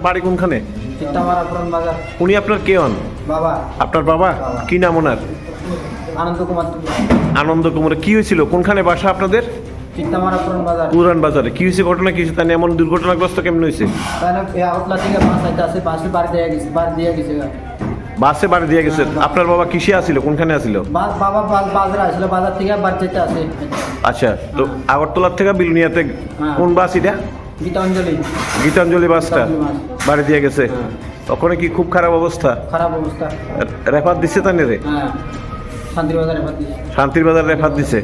বাড়ি কোনখানে? চিত্তামারা পুরান বাজার। উনি আপনার কে হন? বাবা। আপনার বাবা? কি নাম ওনার? আনন্দ কুমার টুডু। আনন্দ কুমার। কি হয়েছিল? কোনখানে বাসা আপনাদের? চিত্তামারা পুরান বাজার। পুরান বাজারে কি হয়েছে? ঘটনা কি হয়েছে? তাই এমন দুর্ঘটনাগ্রস্ত কেমন হয়েছে? তাহলে আউটলা থেকে বাস আইতে আছে, বাসে বাড়ি দিয়ে গেছে। বাসে বাড়ি দিয়ে গেছে। আপনার বাবা কিসে আসিল? কোনখানে আসিল? বাবা বাজারে আসছিল, বাজার থেকে বাড়ি যেতে আছে। আচ্ছা, তো আগরতলার থেকে বিলুনিয়াতে কোন বাস এটা? গীতাঞ্জলি। গীতাঞ্জলি বাসটা বাড়ি দিয়ে গেছে। ওখানে কি খুব খারাপ অবস্থা? খারাপ অবস্থা। রেফার দিচ্ছে তাই রে? হ্যাঁ, শান্তির বাজারে রেফার দিছে। শান্তির বাজার রেফার দিছে।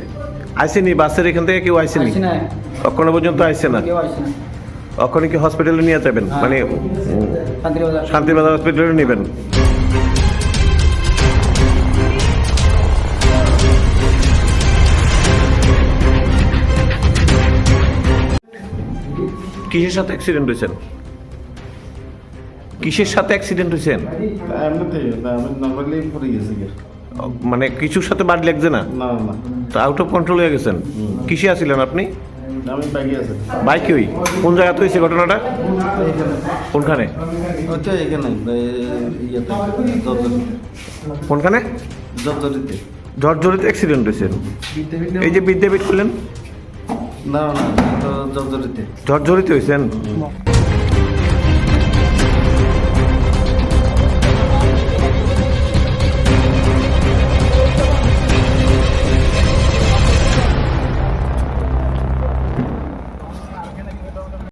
আইসেনি বাসের এখান থেকে কেউ আইসেনি? আইছে না, এখনো পর্যন্ত আইসে না। কেউ আইছে না। ওখানে কি হসপিটালে নিয়ে যাবেন? মানে শান্তির বাজার। শান্তির বাজার হসপিটালে নেবেন? কিসের সাথে অ্যাক্সিডেন্ট হয়েছেন? কিসের সাথে অ্যাক্সিডেন্ট হয়েছেন? এমনিতেই আমি নর্মালি পড়ে গেছি। মানে কিছুর সাথে বাড়ি লাগছে না? না না, তো আউট অফ কন্ট্রোল হয়ে গেছেন। কিসে আছিলেন আপনি? আমি বাইকে আছি। বাইকে? ওই কোন জায়গাতে হয়েছে ঘটনাটা? কোনখানে? ওইটা এখানে ইয়েতে জর্জরিতে। কোনখানে? জর্জরিতে। ঝড়ঝড়িতে অ্যাক্সিডেন্ট হয়েছে। এই যে বিদ্যাপীঠ করলেন, না না, তো জর্জরিতে। ঝড়ঝড়িতে হয়েছেন।